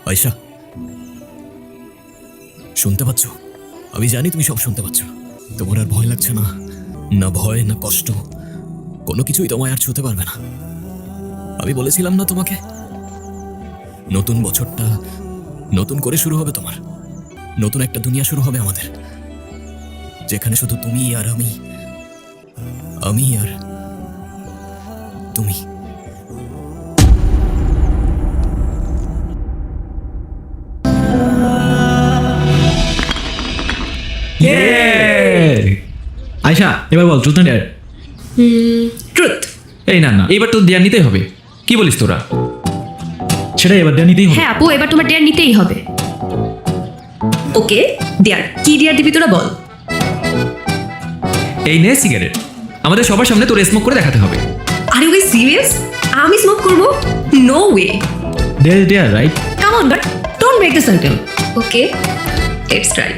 আয়শা, শুনতে পাচ্ছ? আমি জানি তুমি সব শুনতে পাচ্ছ। তোমার আর ভয় লাগছে না? না ভয় না কষ্ট, কোনো কিছুই তোমায় আর ছুঁতে পারবে না। আমি বলেছিলাম না তোমাকে, নতুন বছরটা নতুন করে শুরু হবে তোমার। নতুন একটা দুনিয়া শুরু হবে আমাদের, যেখানে শুধু তুমি আর আমি আর তুমি। আয়শা, এবার বল ট্রুথ না ডেয়ার? ট্রুথ। এই না না, এবার তো দেয়া নিতেই হবে। কি বলিস তোরা? সেটা এবার দেয়া নিতেই হবে। হ্যাঁ আপু, এবার তোমার ডেয়ার নিতেই হবে। ওকে, ডেয়ার কি ডেয়ার দিবি তোরা বল। এই নে সিগারেট, আমাদের সবার সামনে তোর স্মোক করে দেখাতে হবে। আরে ওই সিরিয়াস? আমি স্মোক করব? No way. Dare dare right? Come on, but don't break the circle. Okay, let's try.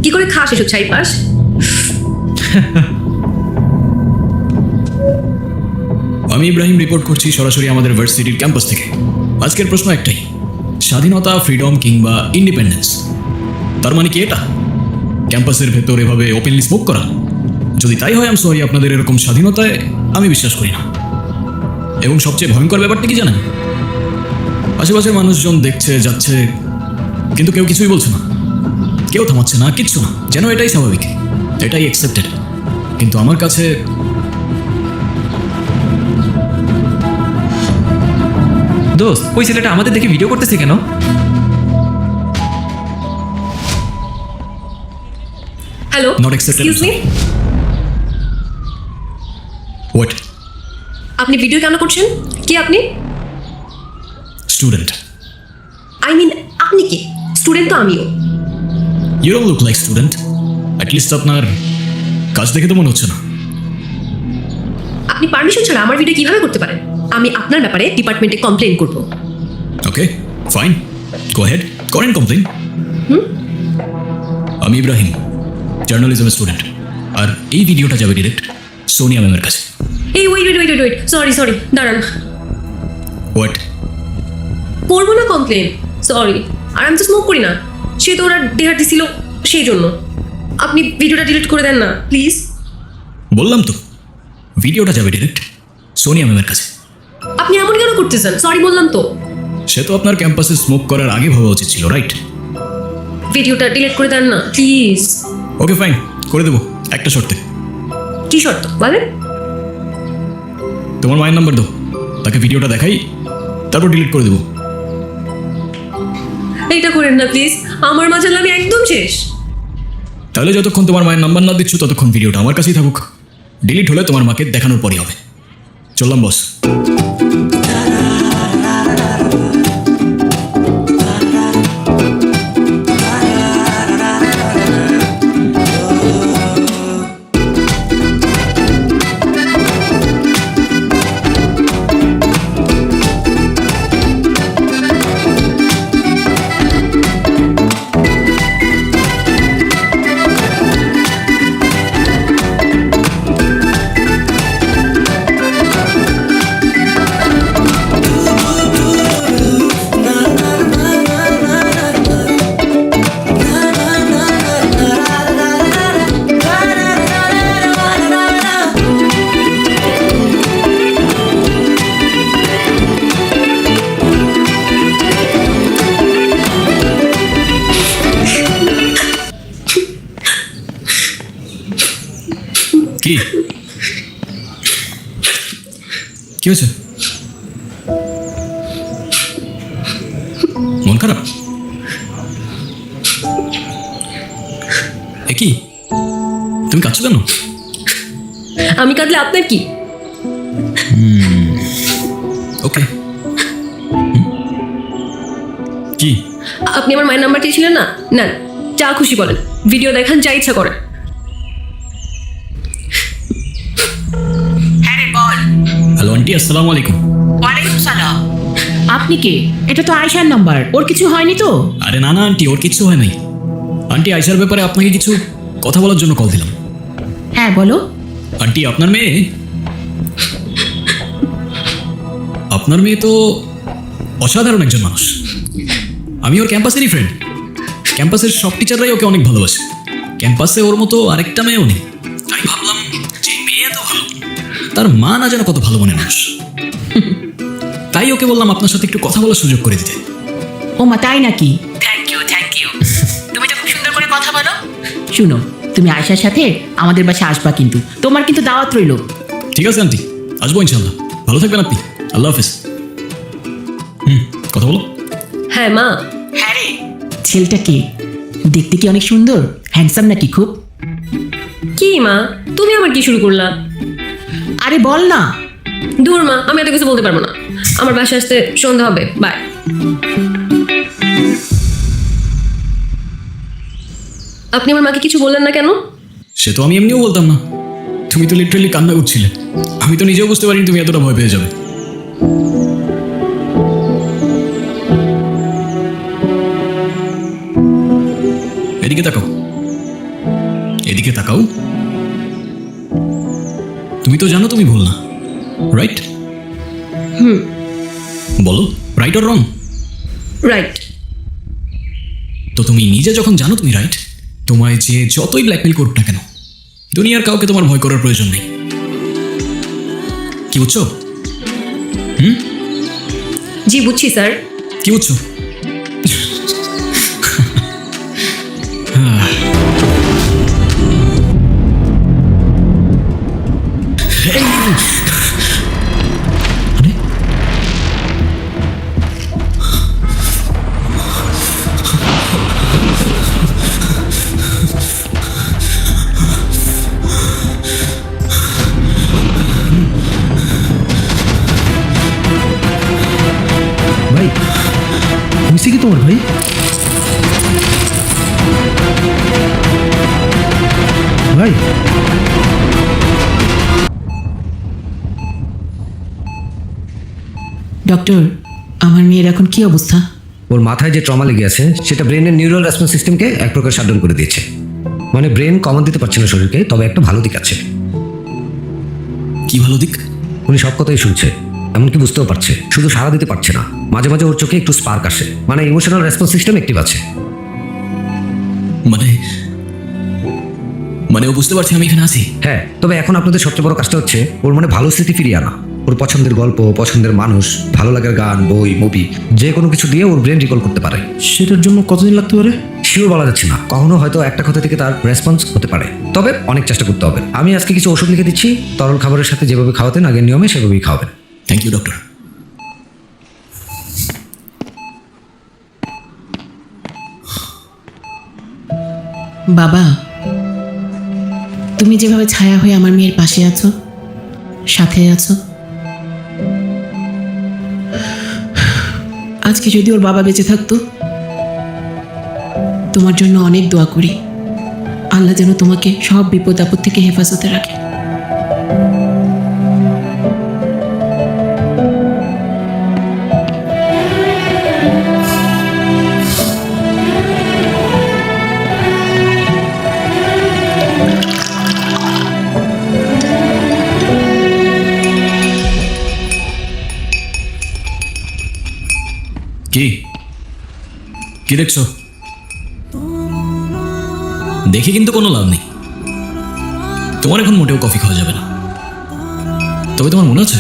কি করে খাস এসব চাইপাস? আমি ইব্রাহিম রিপোর্ট করছি সরাসরি আমাদের ভার্সিটির ক্যাম্পাস থেকে। আজকের প্রশ্ন একটাই, স্বাধীনতা, ফ্রিডম কিংবা ইন্ডিপেন্ডেন্স? তার মানে কি এটা ক্যাম্পাসের ভেতর এভাবে ওপেনলি স্মোক করা? যদি তাই হয় আমি সরি, আপনাদের এরকম স্বাধীনতায় আমি বিশ্বাস করি না। এবং সবচেয়ে ভয়ঙ্কর ব্যাপারটা কি জানেন? আশেপাশের মানুষজন দেখছে যাচ্ছে, কিন্তু কেউ কিছুই বলছে না, কেউ থামাচ্ছে না, কিচ্ছু না, যেন এটাই স্বাভাবিক, এটাই অ্যাকসেপ্টেড। কিন্তু আমার কাছে দোস্ত, ওই ছেলেটা আমাদের দেখে ভিডিও করতেছে কেন? Hello, Not acceptable, excuse me. What? আপনি ভিডিও কেন করছেন? কি আপনি? স্টুডেন্ট। আই মিন আপনি কি স্টুডেন্ট? তো আমিও। You don't look like student. At least আপনার কাজ দেখে তো মনে হচ্ছে না। আপনি পারমিশন ছাড়া আমার ভিডিও কিভাবে করতে পারেন? আমি আপনার ব্যাপারে ডিপার্টমেন্টে কমপ্লেন করব। ওকে ফাইন, গো হেড, করেন কমপ্লেন। আমি ইব্রাহিম, জার্নালিজমের স্টুডেন্ট, আর এই ভিডিওটা যাবে ডিরেক্ট সোনিয়া ম্যামের কাছে। এই wait wait wait wait, sorry sorry, দাঁড়ান। হোয়াট? করবো না কমপ্লেন, সরি। আর আমি তো স্মোক করি না, সে তো ওরা ডেহার দিছিল সেই জন্য। আপনি ভিডিওটা ডিলিট করে দেন না প্লিজ। বললাম তো, ভিডিওটা যাবে ডিরেক্ট সোনিয়া ম্যামের কাছে। আপনি এমন কেন করতেছেন? সরি বললাম তো। সে তো আপনার ক্যাম্পাসে স্মোক করার আগে ভাবা উচিত ছিল, রাইট? ভিডিওটা ডিলিট করে দেন না প্লিজ। ওকে ফাইন, করে দেবো, একটা শর্তে। কি শর্ত বলেন? তোমার মায়ের নাম্বার দাও, তাকে ভিডিওটা দেখাই, তারপর ডিলিট করে দেবো। এইটা করেন না প্লিজ, আমার মাঝে আমি একদম শেষ। তাহলে যতক্ষণ তোমার মায়ের নাম্বার না দিচ্ছ ততক্ষণ ভিডিওটা আমার কাছেই থাকুক। ডিলিট হলে তোমার মাকে দেখানোর পরই হবে। চললাম বস। কি কি হয়েছে? মন খারাপ? এ কি, তুমি কাঁদছো কেন? আমি কাঁদলে আপনার কি? ওকে, কি? আপনি আমার মায়ের নাম্বার চেয়েছিলেন না? নেন, যা খুশি বলেন, ভিডিও দেখান, যা ইচ্ছা করে। হ্যাঁ রে বল। হ্যালো আন্টি, আসসালামু আলাইকুম। ওয়ালাইকুম সালাম। আপনি কে? এটা তো আয়শার নাম্বার, ওর কিছু হয়নি তো? আরে না না আন্টি, ওর কিচ্ছু হয় নাই। আন্টি, আয়শার ব্যাপারে আপনাকে কিছু কথা বলার জন্য কল দিলাম। হ্যাঁ বলো। আন্টি, আপনার মেয়ে তো অসাধারণ একজন মানুষ। আমি ওর ক্যাম্পাসেরই ফ্রেন্ড। ক্যাম্পাসের সব টিচাররাই ওকে অনেক ভালোবাসে। ক্যাম্পাসে ওর মতো আরেকটা মেয়েও নেই। তাই ভাবলাম যে মেয়ে এত ভালো, তার মা না যেন কত ভালো মনের মানুষ। তাই ওকে বললাম আপনার সাথে একটু কথা বলার সুযোগ করে দিতে। ও মা, তাই নাকি? Thank you. তুমি তো খুব সুন্দর করে কথা বলো। শুনো, তুমি আয়শার সাথে আমাদের বাসায় আসবা, কিন্তু তোমার কিন্তু দাওয়াত রইলো। ঠিক আছে আন্টি, আসবো ইনশাল্লাহ। ভালো থাকবেন আপনি। আল্লাহ হাফেজ। কথা বলো। হ্যাঁ মা, হ্যাঁ রে, ছেলেটা কে? দেখতে কি অনেক সুন্দর, হ্যান্ডসাম নাকি খুব? কি মা, তুমি আবার কি শুরু করলা? আরে বল না। দূর মা, আমি এত কিছু বলতে পারবো না। আমার বাসায় আসতে সন্ধ্যা হবে। বাই। আপনি আমার মাকে কিছু বললেন না কেন? সে তো আমি এমনিও বলতাম না। তুমি তো লিটারালি কান্না করছিলে। আমি তো নিজেও বুঝতে পারিনি তুমি এতটা ভয় পেয়ে যাবে। এদিকে তাকাও, এদিকে তাকাও। তুমি তো জানো তুমি ভুল না, রাইট? বলো, রাইট অর রং? রাইট। তো তুমি নিজে যখন জানো তুমি রাইট, তোমায় যে যতই ব্ল্যাকমেল করুক না কেন, দুনিয়ার কাউকে তোমার ভয় করার প্রয়োজন নেই। কি বুঝছো? জি বুঝছি স্যার। কি বুঝছো? ভাই, হয়েছে কি তোমার ভাই? ভাই, ডক্টর, আমার মেয়ের এখন কি অবস্থা? ওর মাথায় যে ট্রমা লেগে আছে সেটা ব্রেনের নিউরাল রেসপন্স সিস্টেমকে এক প্রকার শাটডাউন করে দিয়েছে। মানে ব্রেন কমান্ড দিতে পারছে না শরীরকে, তবে একটা ভালো দিক আছে। কি ভালো দিক? উনি সব কথাই শুনছে, এমনকি বুঝতেও পারছে, শুধু সাড়া দিতে পারছে না। মাঝে মাঝে ওর চোখে একটু স্পার্ক আসে, মানে ইমোশনাল রেসপন্স সিস্টেম অ্যাক্টিভ আছে। মানে মানে ও বুঝতে পারছে আমি এখানে আছি। হ্যাঁ, তবে এখন আপনাদের সবচেয়ে বড় কাজটা হচ্ছে ওর মনে ভালো স্মৃতি ফিরিয়ে আনা। ওর পছন্দের গল্প, পছন্দের মানুষ, ভালো লাগার গান, বই, মুভি, যে কোনো কিছু দিয়ে ওর ব্রেন রিকল করতে পারে। সেটার জন্য কতদিন লাগতে পারে? শিওর বলা যাচ্ছে না, কখনো হয়তো একটা কথা থেকে তার রেসপন্স হতে পারে, তবে অনেক চেষ্টা করতে হবে। আমি আজকে কিছু ওষুধ লিখে দিচ্ছি, তরল খাবারের সাথে যেভাবে খাওয়াতেন আগের নিয়মে সেভাবেই খাওয়াবেন। Thank you doctor. বাবা, তুমি যেভাবে ছায়া হয়ে আমার মেয়ের পাশে আছো, সাথে আছো, আজকে যদি ওর বাবা বেঁচে থাকতো, তোমার জন্য অনেক দোয়া করি। আল্লাহ যেন তোমাকে সব বিপদ আপদ থেকে হেফাজতে রাখে। কি কি দেখছো? দেখে কিন্তু কোনো লাভ নেই। তোমার এখন মোটেও কফি খাওয়া যাবে না। তবে তোমার মনে আছে,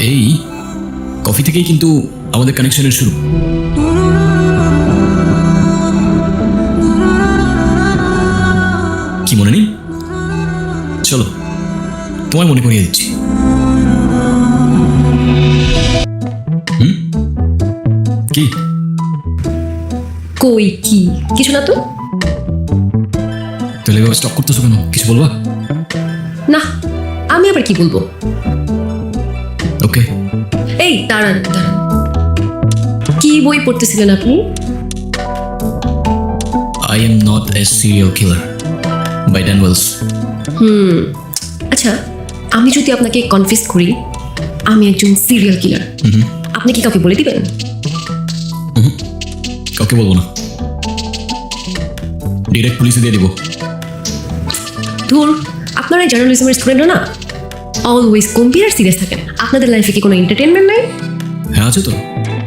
এই কফি থেকেই কিন্তু আমাদের কানেকশনের শুরু। কি মনে নেই? চলো তোমায় মনে করিয়ে দিচ্ছি। কি কই কি কিছু না তো। তাহলে এভাবে স্টপ করতেছো কেন? কিছু বলবা? না, আমি আবার কি বলবো। ওকে, এই দাঁড়ান দাঁড়ান, কি বই পড়তেছিলেন আপনি? I am not a serial killer by Dan Wells. আচ্ছা, আমি যদি আপনাকে কনফিউজ করি আমি একজন সিরিয়াল কিলার, আপনি কি কাউকে বলে দিবেন? কাউকে বলবো না, ডিরেক্ট পুলিশে দিয়ে দিব। ধুর, আপনারা জার্নালিজমের স্টুডেন্টরা না অলওয়েজ গম্ভীর আর সিরিয়াস থাকেন। আপনাদের লাইফে কি কোনো এন্টারটেনমেন্ট নাই? হ্যাঁ আছে তো,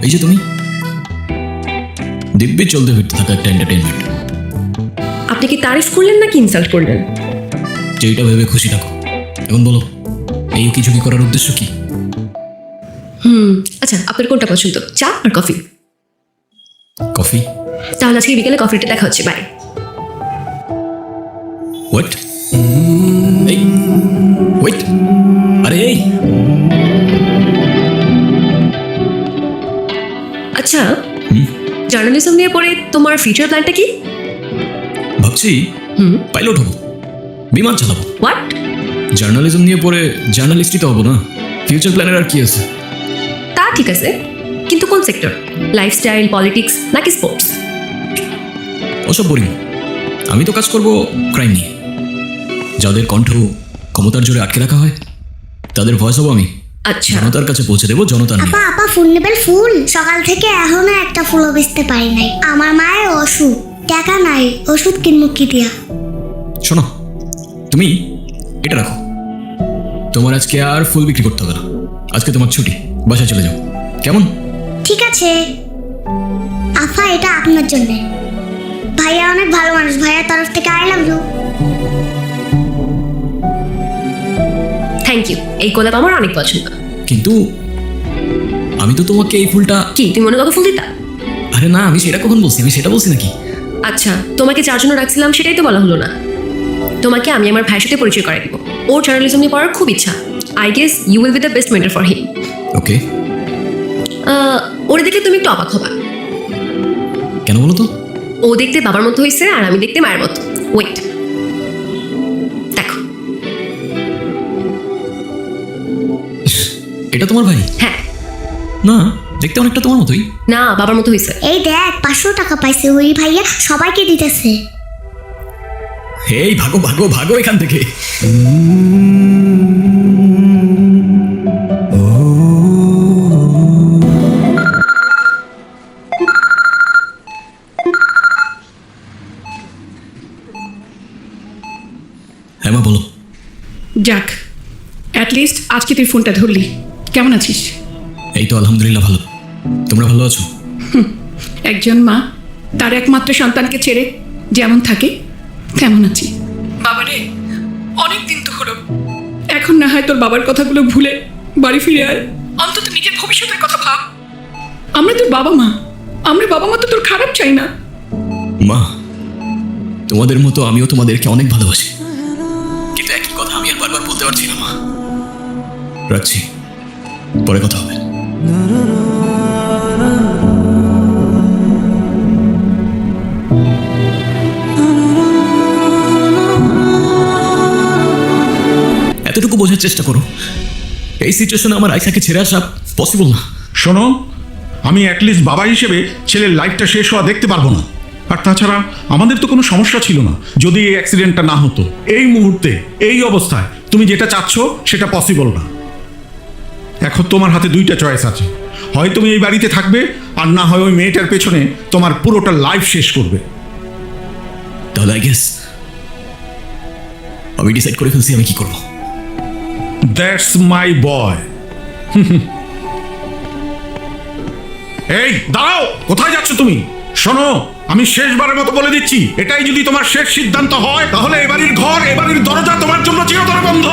এই যে তুমি, দিব্যি চলতে ফিরতে থাকা একটা এন্টারটেনমেন্ট। আপনি কি তারিফ করলেন নাকি ইনসাল্ট করলেন? যেটা ভেবে খুশি থাকো। এখন বলো, এই কিছু কি করার উদ্দেশ্য কি? আচ্ছা, আপনার কোনটা পছন্দ, চা আর কফি? কফি? তাহলে আজকে বিকেলে কফিটা দেখা হচ্ছে, বাই। হোয়াট? এই ওয়েট, আরে এই আচ্ছা, জার্নালিজম নিয়ে পড়ে তোমার ফিউচার প্ল্যানটা কি? ভাবছি পাইলট হবো, বিমান চালাবো। হোয়াট? জার্নালিজম নিয়ে পড়ে জার্নালিস্টই তো হবো না, ফিউচার প্ল্যানের আর কি আছে? তা ঠিক আছে, কিন্তু কোন সেক্টর? লাইফস্টাইল, পলিটিক্স নাকি স্পোর্টস? ওসব বোরিং। আমি তো কাজ করব ক্রাইম নিয়ে। যাদের কণ্ঠ ক্ষমতার জোরে আটকে রাখা হয়, তাদের ভয়েস হবো আমি। আচ্ছা, জনতার কাছে পৌঁছে দেবো জনতার নিয়ে। আপা আপা ফুল নেবেন? ফুল সকাল থেকে এখনো একটা ফুলও বেচতে পারি নাই। আমার মায়ের অসুখ, টাকা নাই, ওষুধ কিনবো কি দিয়া? শোনো, তুমি এটা রাখো, তোমার আজকে আর ফুল বিক্রি করতে হবে না। আজকে তোমার ছুটি, বাসায় চলে যাও, কেমন? ঠিক আছে আফা, এটা আপনার জন্য। ভাইয়া অনেক ভালো মানুষ, ভাইয়ার তরফ থেকে I love you. Thank you. এই গোলাপ আমার অনেক পছন্দ। কিন্তু আমি তো তোমাকে এই ফুলটা... কি তুমি মনে কাউকে ফুল দিতা? আরে না, আমি সেটা কখন বলছি? আমি সেটা বলছি নাকি? আচ্ছা, তোমাকে যার জন্য রাখছিলাম সেটাই তো বলা হলো না। তোমাকে আমি আমার ভাইয়ের সাথে পরিচয় করাই দিব। ওর জার্নালিজম নিয়ে পড়ার খুব ইচ্ছা। I guess you will be the best mentor for him. Okay, ওরে দেখলে তুমি একটু অবাক হবা। কেন বলো তো? ও দেখতে বাবার মতো হয়েছে আর আমি দেখতে মায়ের মতো। ওয়েট, দেখো। এটা তোমার ভাই? হ্যাঁ। না, দেখতে অনেকটা তোমার মতোই। না, বাবার মতো হয়েছে। এই দেখ 500 টাকা পাইছে ওই ভাইয়া, সবাইকে দিতেছে। এই ভাগো ভাগো ভাগো এখান থেকে। হ্যাঁ মা, বলো। যাক, অ্যাটলিস্ট আজকে তুই ফোনটা ধরলি। কেমন আছিস? এই তো আলহামদুলিল্লাহ ভালো। তোমরা ভালো আছো? একজন মা তার একমাত্র সন্তানকে ছেড়ে যেমন থাকে তেমন আছি। বাবারে, অনেক দিন তো হলো। এখন না হয় তোর বাবার কথাগুলো ভুলে বাড়ি ফিরে আয়, অন্তত নিজের ভবিষ্যতের কথা ভাব। আমরা তোর বাবা মা, আমরা বাবা মা তো তোর খারাপ চাই না। মা, তোমাদের মতো আমিও তোমাদেরকে অনেক ভালোবাসি, কিন্তু একই কথা আমি আর বারবার বলতে পারছি না মা। রাখছি, পরে কথা হবে। এতটুকু বোঝার চেষ্টা করো, এই সিচুয়েশনে আমার আয়সাকে ছেড়ে আসা পসিবল না। শোনো, আমি অ্যাটলিস্ট বাবা হিসেবে ছেলের লাইফটা শেষ হওয়া দেখতে পারবো না। আর তাছাড়া আমাদের তো কোনো সমস্যা ছিল না যদি এই অ্যাক্সিডেন্টটা না হতো। এই মুহূর্তে এই অবস্থায় তুমি যেটা চাচ্ছ সেটা পসিবল না। এখন তোমার হাতে দুইটা চয়েস আছে, হয় তুমি এই বাড়িতে থাকবে, আর না হয় ওই মেয়েটার পেছনে তোমার পুরোটা লাইফ শেষ করবে। তাহলে আই গেস আমি ডিসাইড করে ফেলছি আমি কি করবো। দ্যাটস মাই বয়। এই দাঁড়াও, কোথায় যাচ্ছ তুমি? শোনো, আমি শেষবারের মতো বলে দিচ্ছি, এটাই যদি তোমার শেষ সিদ্ধান্ত হয় তাহলে এবাড়ির ঘর, এবাড়ির দরজা তোমার জন্য চিরতরে বন্ধ।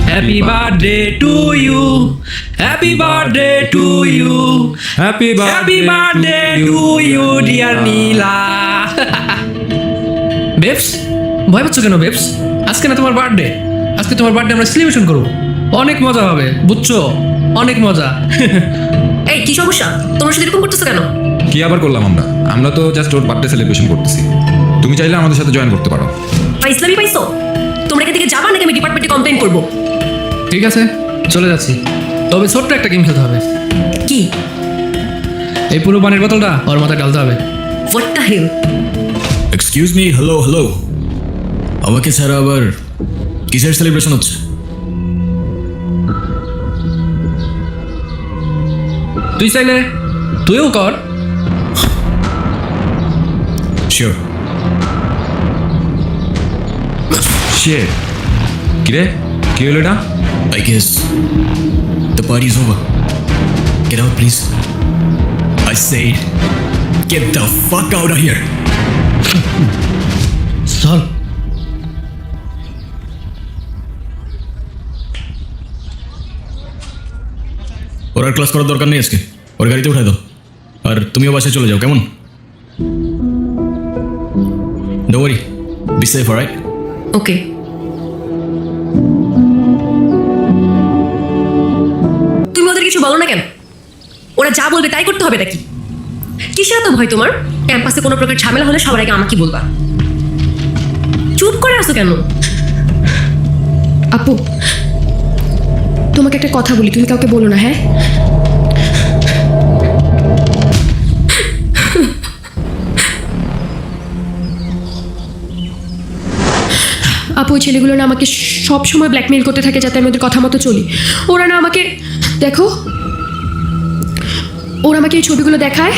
Happy birthday to you, happy birthday to you, happy birthday to you dear Nila. Babes, ভয় পাচ্ছ কেন বেবস? আজকে না তোমার বার্থডে, আজকে তোমার বার্থডে আমরা সেলিব্রেশন করবো। অনেক মজা হবে, বুঝছো? অনেক মজা। এই কি সমস্যা? তোমরা সাথে এরকম করতেছো কেন? কি আবার করলাম আমরা? আমরা তো জাস্ট ওর বার্থডে সেলিব্রেশন করতেছি। তুমি চাইলে আমাদের সাথে জয়েন করতে পারো। ইসলামী পাইছো? তোমরা এখান থেকে যাবা নাকি আমি ডিপার্টমেন্টে কমপ্লেন করবো? ঠিক আছে, চলে যাচ্ছি। তবে ছোট্ট একটা গেম খেলতে হবে। কি? এই পুরো পানির বোতলটা ওর মাথায় ঢালতে হবে। What the hell? Excuse me, hello hello, আমাকে ছাড়া আবার কিসের সেলিব্রেশন হচ্ছে? তুই চাইলে তুইও কর। শিওর। শিট, কিরে কি হলো এটা? I guess the party's over. Get out, please. I said, get the fuck out of here. চল। ওর আর ক্লাস করার দরকার নেই আজকে, ওর গাড়িতে উঠাই দাও। আর তুমিও বাসায় চলে যাও, কেমন? Don't worry, be safe, alright? ওকে। তুমি ওদের কিছু বলো না কেন? ওরা যা বলবে তাই করতে হবে নাকি? কিসের এত ভয় তোমার? ক্যাম্পাসে কোনো প্রকার ঝামেলা হলে সবার আগে আমাকে বলবা। চুপ করে আসো কেন? আপু, তোমাকে একটা কথা বলি, তুমি কাউকে বলো না, হ্যাঁ? আপু, ওই ছেলেগুলো না আমাকে সব সময় ব্ল্যাকমেইল করতে থাকে যাতে আমি ওদের কথা মতো চলি। ওরা না আমাকে, দেখো, ওরা আমাকে এই ছবিগুলো দেখায়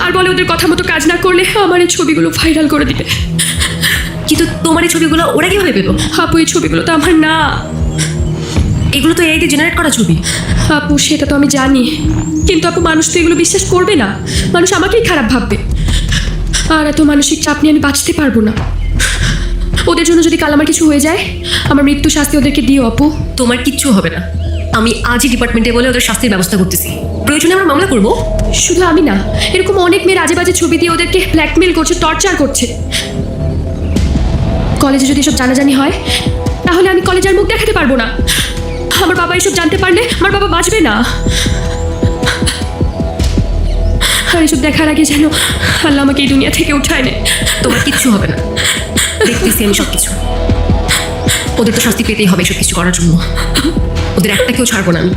আর বলে ওদের কথা মতো কাজ না করলে আমার এই ছবিগুলো ভাইরাল করে দিবে। কিন্তু তোমার এই ছবিগুলো ওরা কিভাবে পেলো? আপু, এই ছবিগুলো তো আমার না। এগুলো তো এআই দিয়ে জেনারেট করা ছবি। আপু, সেটা তো আমি জানি, কিন্তু আপু মানুষ তো এগুলো বিশ্বাস করবে না, মানুষ আমাকেই খারাপ ভাববে। আর এত মানসিক চাপ নিয়ে আমি বাঁচতে পারবো না। ওদের জন্য যদি কাল আমার কিছু হয়ে যায়, আমার মৃত্যু শাস্তি ওদেরকে দিও আপু। তোমার কিচ্ছু হবে না, আমি আজই ডিপার্টমেন্টে বলে ওদের শাস্তির ব্যবস্থা করতেছি। প্রয়োজনে আমরা মামলা করবো। শুধু আমি না, এরকম অনেক মেয়ের আজে বাজে ছবি দিয়ে ওদেরকে ব্ল্যাকমেল করছে, টর্চার করছে। কলেজে যদি এসব জানাজানি হয় তাহলে আমি কলেজে আর মুখ দেখাতে পারবো না। আমার বাবা এসব জানতে পারলে আমার বাবা বাঁচবে না। আর এসব দেখার আগে যেন আল্লাহ আমাকে এই দুনিয়া থেকে উঠায় নেয়। তোমার কিচ্ছু হবে না, দেখতেছি আমি সব কিছু। ওদের তো শাস্তি পেতেই হবে এসব কিছু করার জন্য। ওদের একটা কেউ ছাড়বো না আমি।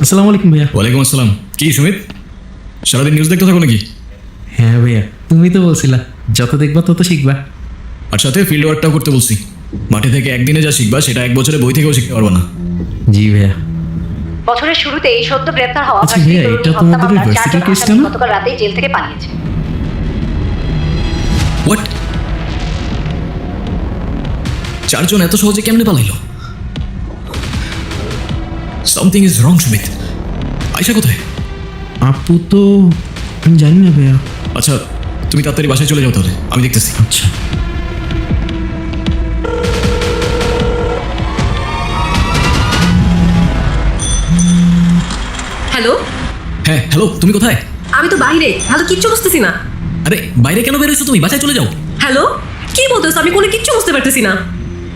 আসসালামু আলাইকুম ভাইয়া। ওয়ালাইকুম আসসালাম। কি সুমিত, সারাদিন নিউজ দেখতে থাকো নাকি? হ্যাঁ ভাইয়া, তুমি তো বলছিলা যত দেখবা তত শিখবা। আর সাথে ফিল্ড ওয়ার্কটাও করতে বলছি। মাঠে থেকে একদিনে যা শিখবা সেটা এক বছরে বই থেকেও শিখতে পারবো না। জি ভাইয়া। বছরের শুরুতে এই সদ্য গ্রেপ্তার হওয়া আচ্ছা ভাইয়া, এটা তো আমাদের ভার্সিটির কেসটা না? গতকাল রাতেই জেল থেকে পালিয়েছে। হোয়াট? 4 জন এত সহজে কেমনে পালাইলো? Something is wrong Sumit. Ayesha কোথায়? আপু তো আমি জানি না ভাইয়া। আচ্ছা, তুমি তাড়াতাড়ি বাসায় চলে যাও তাহলে, আমি দেখতেছি। আচ্ছা। হ্যালো, হ্যাঁ হ্যালো, তুমি কোথায়? আমি তো বাইরে, ভালো কিচ্ছু বুঝতেছি না। আরে বাইরে কেন বেরোছো তুমি? বাসায় চলে যাও। হ্যালো, কি বলতেছো? আমি কোনো কিচ্ছু বুঝতে পারতেছি না।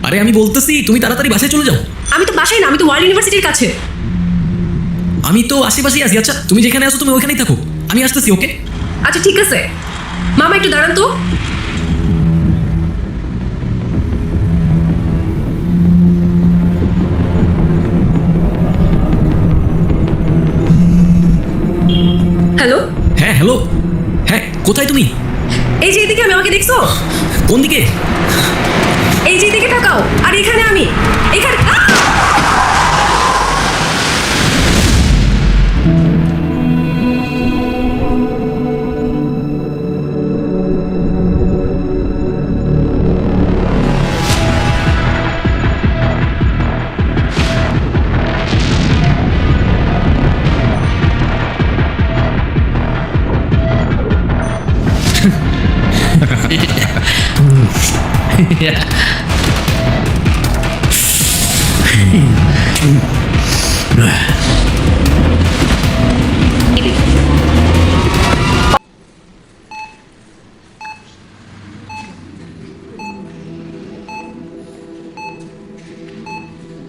আরে আমি বলতেছি তুমি তাড়াতাড়ি বাসায় চলে যাও। আমি তো বাসায় না, আমি তো ওয়ার্ল্ড ইউনিভার্সিটির কাছে। আমি তো আশেপাশেই আছি। আচ্ছা তুমি যেখানে আছো তুমি ওইখানেই থাকো, আমি আসতেছি। ওকে আচ্ছা ঠিক আছে। মামা একটু দাঁড়ান তো। হ্যালো, হ্যাঁ হ্যালো, হ্যাঁ কোথায় তুমি? এই যে এদিকে, আমি, আমাকে দেখছো? কোন দিকে? এই যে এদিকে তাকাও। আর এখানে আমি, এখানে।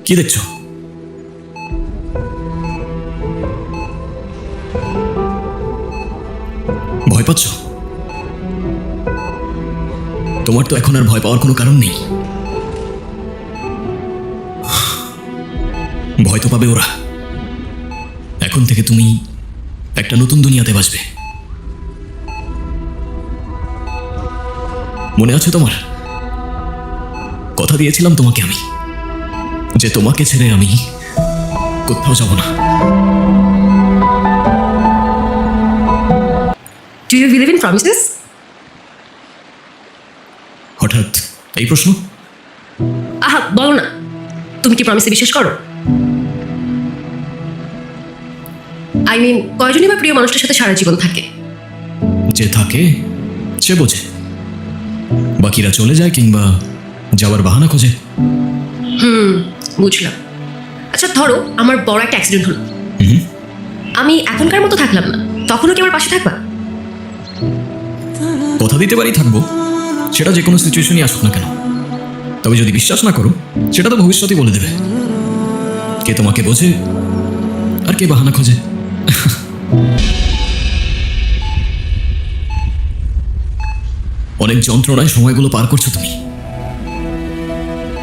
কি দেখছো? ভয় পাচ্ছ? তোমার তো এখন আর ভয় পাওয়ার কোনো কারণ নেই। ভয় তো পাবে ওরা। এখন থেকে তুমি একটা নতুন দুনিয়াতে বাঁচবে। মনে আছে তোমার? কথা দিয়েছিলাম তোমাকে আমি, যে তোমাকে ছেড়ে আমি কোথাও যাব না। Do you believe in promises? হঠাৎ এই প্রশ্ন? আহা, বলো না, তুমি কি প্রমিসে বিশ্বাস করো? আই মিন, কয়জনই বা প্রিয় মানুষটার সাথে সারা জীবন থাকে? যে থাকে সে বোঝে, বাকিরা চলে যায় কিংবা যাওয়ার বাহানা খোঁজে। বুঝলাম। আচ্ছা ধরো আমার বড় একটা অ্যাক্সিডেন্ট হলো, হুম, আমি এখনকার মতো থাকলাম না, তখনও কি আমার পাশে থাকবা? কথা দিতে পারি থাকবো, সেটা যে কোনো সিচুয়েশনই আসুক না কেন। তবে যদি বিশ্বাস না করো, সেটা তো ভবিষ্যতই বলে দেবে কে তোমাকে বোঝে আর কে বাহানা খোঁজে। অনেক যন্ত্রণায় সময়গুলো পার করছো তুমি।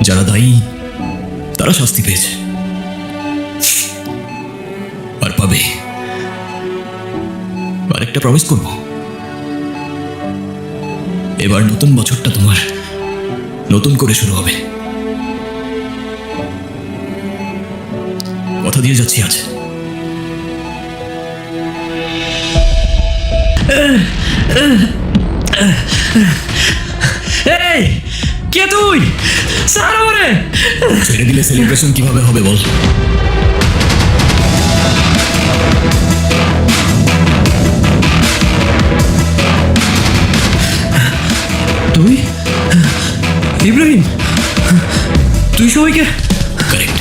যারা দায়ী তারা শাস্তি পেয়েছে আর পাবে। আর একটা প্রমিস করব, এবার নতুন বছরটা তোমার নতুন করে শুরু হবে। কথা দিয়ে যাচ্ছি আজ। এই কে তুই? ছাড় আমারে! ছেড়ে দিলে সেলিব্রেশন কিভাবে হবে বল? তুই ইব্রাহিম, তুই সবাইকে কারেক্ট।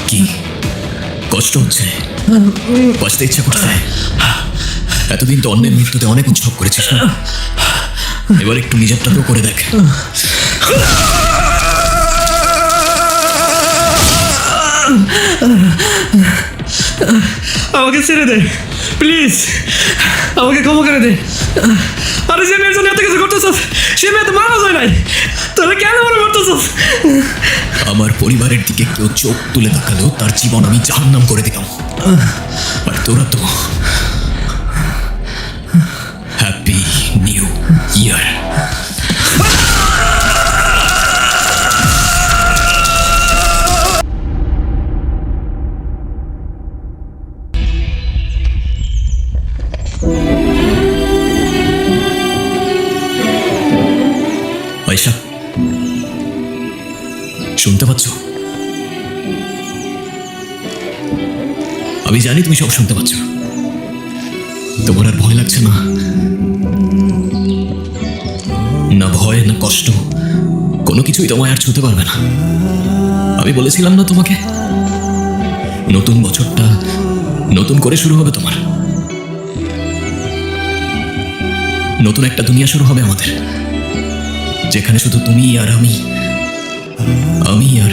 কি কষ্ট হচ্ছে? বাঁচতে ইচ্ছা করছে? এতদিন তো অন্যের মৃত্যুতে অনেক উৎসব করেছিস না? এবার একটু নিজেরটাকেও করে দেখ। আমাকে ছেড়ে দে প্লিজ, আমাকে ক্ষমা করে দে। আরে যে মেয়ের জন্য এত কিছু করতেছস, সে মেয়ে তো মারা যায় নাই, তোরা কেন মনে করতেছস? আমার পরিবারের দিকে কেউ চোখ তুলে তাকালেও তার জীবন আমি জাহান্নাম করে দিতাম। আর তোরা তো হ্যাপি নিউ ইয়ার। আয়শা, শুনতে পাচ্ছ? আমি জানি তুমি সব শুনতে পাচ্ছ। তোমার আর ভয় লাগছে না? না ভয় না কষ্ট, কোনো কিছুই তোমায় আর ছুঁতে পারবে না। আমি বলেছিলাম না তোমাকে, নতুন বছরটা নতুন করে শুরু হবে তোমার। নতুন একটা দুনিয়া শুরু হবে আমাদের, যেখানে শুধু তুমি আর আমি আর